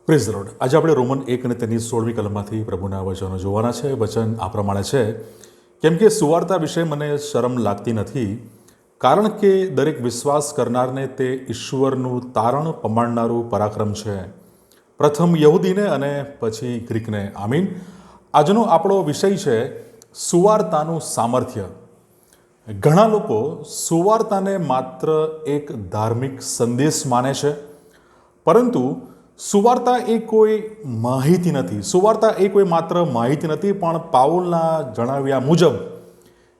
Praise the lord. આજે આપણે Roman 1 અને તેની 16મી કલમમાંથી પ્રભુના વચનો જોવાના છે। વચન આ પ્રમાણે છે, કેમ કે સુવાર્તા વિશે મને શરમ લાગતી નથી, કારણ કે દરેક વિશ્વાસ કરનારને તે ઈશ્વરનું તારણ પમાડનારું પરાક્રમ છે, પ્રથમ યહૂદીને અને પછી ગ્રીકને। આમીન। આજનો આપણો વિષય છે સુવાર્તાનું સામર્થ્ય। ઘણા લોકો સુવાર્તાને માત્ર એક ધાર્મિક સંદેશ માને છે, પરંતુ સુવાર્તા એ કોઈ માહિતી નથી। સુવાર્તા એ કોઈ માત્ર માહિતી નથી, પણ પાઉલના જણાવ્યા મુજબ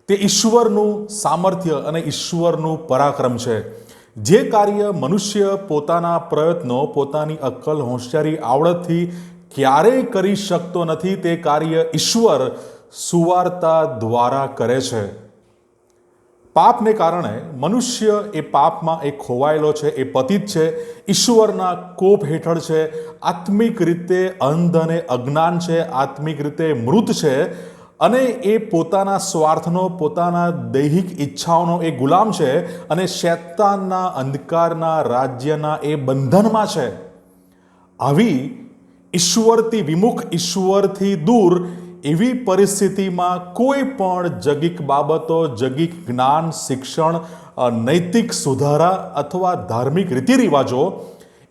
તે ઈશ્વરનું સામર્થ્ય અને ઈશ્વરનું પરાક્રમ છે। જે કાર્ય મનુષ્ય પોતાના પ્રયત્નો, પોતાની અક્કલ, હોશિયારી, આવડતથી ક્યારેય કરી શકતો નથી, તે કાર્ય ઈશ્વર સુવાર્તા દ્વારા કરે છે। પાપને કારણે મનુષ્ય એ પાપમાં એ ખોવાયેલો છે, એ પતિત છે, ઈશ્વરના કોપ હેઠળ છે, આત્મિક રીતે અંધ અને અજ્ઞાન છે, આત્મિક રીતે મૃત છે, અને એ પોતાના સ્વાર્થનો, પોતાના દૈહિક ઈચ્છાઓનો એ ગુલામ છે, અને શૈતાનના અંધકારના રાજ્યના એ બંધનમાં છે। આવી ઈશ્વરથી વિમુખ, ઈશ્વરથી દૂર એવી પરિસ્થિતિમાં કોઈ પણ જગિક બાબતો, જગિક જ્ઞાન, શિક્ષણ, નૈતિક સુધારા અથવા ધાર્મિક રીતિરિવાજો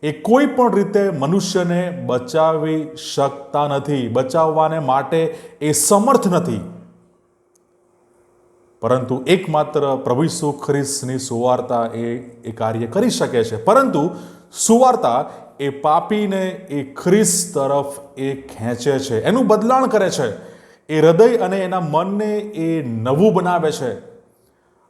એ કોઈ પણ રીતે મનુષ્યને બચાવી શકતા નથી, બચાવવાને માટે એ સમર્થ નથી, પરંતુ એકમાત્ર પ્રભુ ઈસુ ખ્રિસ્તની સુવાર્તા એ કાર્ય કરી શકે છે। પરંતુ સુવાર્તા એ પાપીને એ ખ્રિસ્ત તરફ એ ખેંચે છે, એનું બદલાણ કરે છે, એ હૃદય અને એના મનને એ નવું બનાવે છે,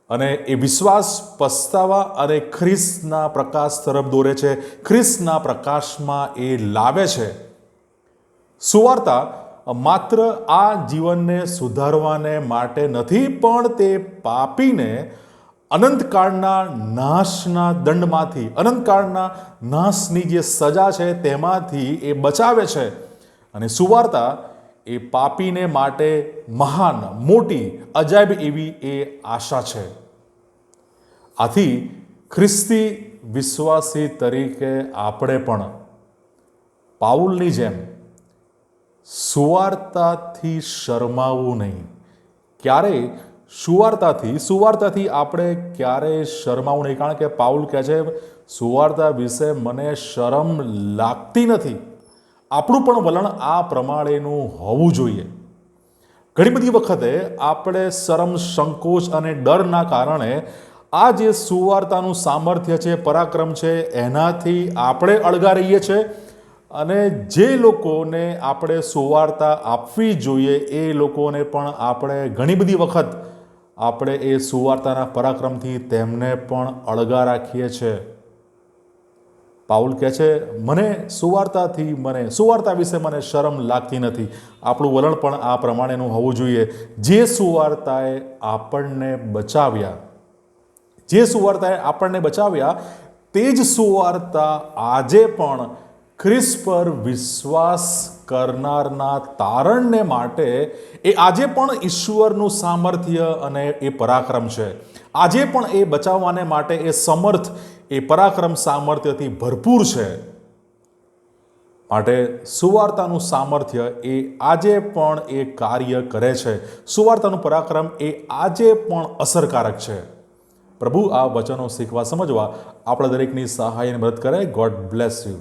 અને એ વિશ્વાસ, પસ્તાવા અને ખ્રિસ્તના પ્રકાશ તરફ દોરે છે, ખ્રિસ્તના પ્રકાશમાં એ લાવે છે। સુવાર્તા માત્ર આ જીવનને સુધારવાને માટે નથી, પણ તે પાપીને અનંતકાળના નાશના દંડમાંથી, અનંતકાળના નાશની જે સજા છે તેમાંથી એ બચાવે છે। અને સુવાર્તા એ પાપીને માટે મહાન, મોટી, અજાયબ એવી એ આશા છે। આથી ખ્રિસ્તી વિશ્વાસી તરીકે આપણે પણ પાઉલની જેમ સુવાર્તાથી શરમાવું નહીં। ક્યારેય સુવાર્તાથી આપણે ક્યારેય શરમાવું નહીં, કારણ કે પાઉલ કહે છે સુવાર્તા વિશે મને શરમ લાગતી નથી। આપણું પણ વલણ આ પ્રમાણેનું હોવું જોઈએ। ઘણી બધી વખતે આપણે શરમ, સંકોચ અને ડરના કારણે આ જે સુવાર્તાનું સામર્થ્ય છે, પરાક્રમ છે, એનાથી આપણે અળગા રહીએ છીએ, અને જે લોકોને આપણે સુવાર્તા આપવી જોઈએ એ લોકોને પણ આપણે ઘણી બધી વખત આપણે એ સુવાર્તાના પરાક્રમથી તેમને પણ અળગા રાખીએ છીએ। પાઉલ કહે છે સુવાર્તા વિશે મને શરમ લાગતી નથી। આપણું વલણ પણ આ પ્રમાણેનું હોવું જોઈએ। જે સુવાર્તાએ આપણને બચાવ્યા, તે જ સુવાર્તા આજે પણ ખ્રિસ્ત પર વિશ્વાસ કરનારના તારણને માટે આજે પણ ઈશ્વરનું સામર્થ્ય અને એ પરાક્રમ છે। આજે પણ એ બચાવવાને માટે એ સમર્થ, એ પરાક્રમ સામર્થ્યથી ભરપૂર છે। માટે સુવાર્તાનું સામર્થ્ય એ આજે પણ એ કાર્ય કરે છે। સુવાર્તાનું પરાક્રમ એ આજે પણ અસરકારક છે। પ્રભુ આ વચનો શીખવા, સમજવા આપણા દરેકની સહાય અને મદદ કરે। God bless you.